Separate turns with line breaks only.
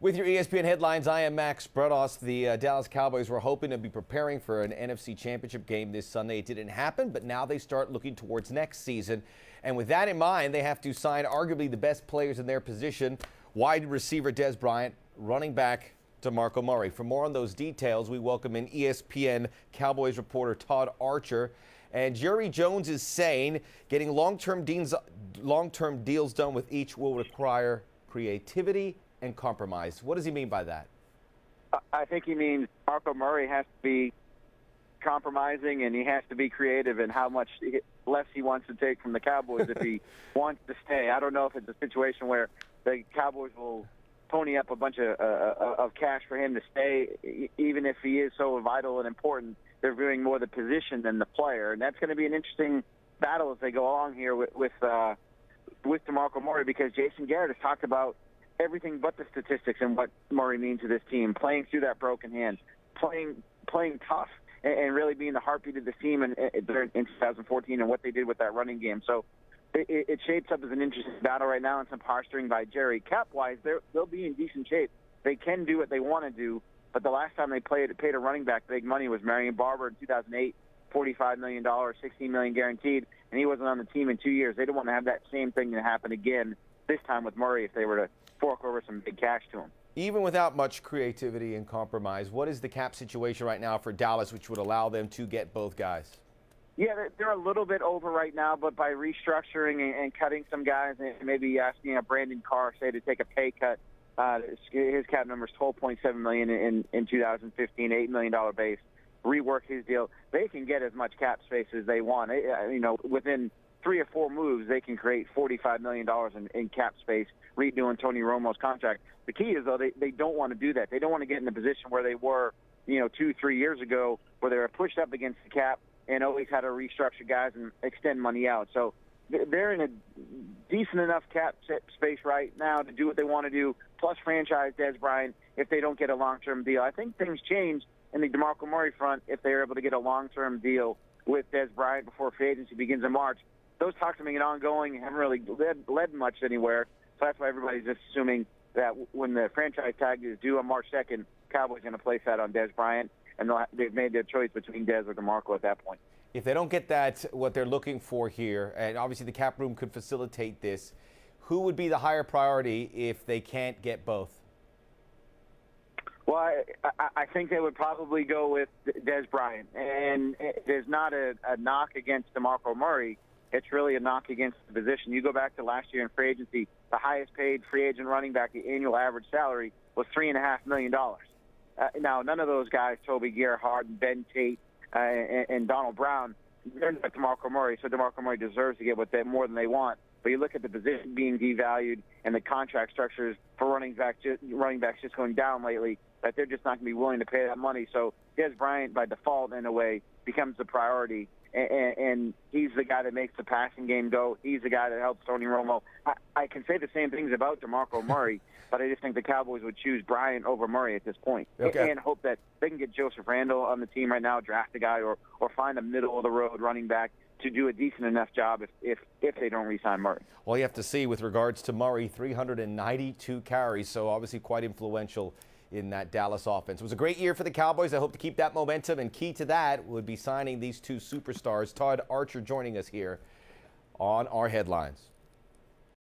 With your ESPN headlines, I am Max Bredos. The Dallas Cowboys were hoping to be preparing for an NFC Championship game this Sunday. It didn't happen, but now they start looking towards next season. And with that in mind, they have to sign arguably the best players in their position, wide receiver Dez Bryant, running back DeMarco Murray. For more on those details, we welcome in ESPN Cowboys reporter Todd Archer. And Jnererry Jones is saying getting long-term deals done with each will require creativity and compromise. What does he mean by that?
I think he means DeMarco Murray has to be compromising and he has to be creative in how much less he wants to take from the Cowboys if he wants to stay. I don't know if it's a situation where the Cowboys will pony up a bunch of cash for him to stay, even if he is so vital and important. They're viewing more the position than the player, and that's going to be an interesting battle as they go along here with DeMarco Murray, because Jason Garrett has talked about everything but the statistics and what Murray means to this team, playing through that broken hand, playing tough, and really being the heartbeat of the team in 2014 and what they did with that running game. So it shapes up as an interesting battle right now, and some posturing by Jerry. Cap-wise, they'll be in decent shape. They can do what they want to do, but the last time they paid a running back big money was Marion Barber in 2008, $45 million, $16 million guaranteed, and he wasn't on the team in 2 years. They don't want to have that same thing to happen again this time with Murray if they were to fork over some big cash to him.
Even without much creativity and compromise, what is the cap situation right now for Dallas, which would allow them to get both guys?
Yeah, they're a little bit over right now, but by restructuring and cutting some guys, and maybe asking Brandon Carr, say, to take a pay cut, his cap number is $12.7 million in 2015, $8 million base. Rework his deal. They can get as much cap space as they want. Within 3 or 4 moves, they can create $45 million in cap space, redoing Tony Romo's contract. The key is, though, they don't want to do that. They don't want to get in the position where they were, 2-3 years ago, where they were pushed up against the cap and always had to restructure guys and extend money out. So they're in a decent enough cap space right now to do what they want to do, plus franchise Dez Bryant if they don't get a long-term deal. I think things change in the DeMarco Murray front if they're able to get a long-term deal with Dez Bryant before free agency begins in March. Those talks have been ongoing and haven't really led much anywhere. So that's why everybody's just assuming that when the franchise tag is due on March 2nd, Cowboys are going to place that on Dez Bryant, and they've made their choice between Dez or DeMarco at that point.
If they don't get that, what they're looking for here, and obviously the cap room could facilitate this, who would be the higher priority if they can't get both?
Well, I think they would probably go with Dez Bryant. And there's not a knock against DeMarco Murray. It's really a knock against the position. You go back to last year in free agency, the highest paid free agent running back, the annual average salary was $3.5 million. Now, none of those guys, Toby Gerhardt and Ben Tate and Donald Brown, they're not DeMarco Murray, so DeMarco Murray deserves to get more than they want. But you look at the position being devalued and the contract structures for running backs just going down lately, that they're just not going to be willing to pay that money. So Dez Bryant, by default, in a way, becomes the priority. And he's the guy that makes the passing game go. He's the guy that helps Tony Romo. I can say the same things about DeMarco Murray, but I just think the Cowboys would choose Bryant over Murray at this point. Okay. And hope that they can get Joseph Randle on the team right now, draft a guy, or find a middle-of-the-road running back to do a decent enough job if they don't re-sign Murray.
Well, you have to see with regards to Murray, 392 carries, so obviously quite influential in that Dallas offense. It was a great year for the Cowboys. I hope to keep that momentum, and key to that would be signing these two superstars. Todd Archer joining us here on our headlines.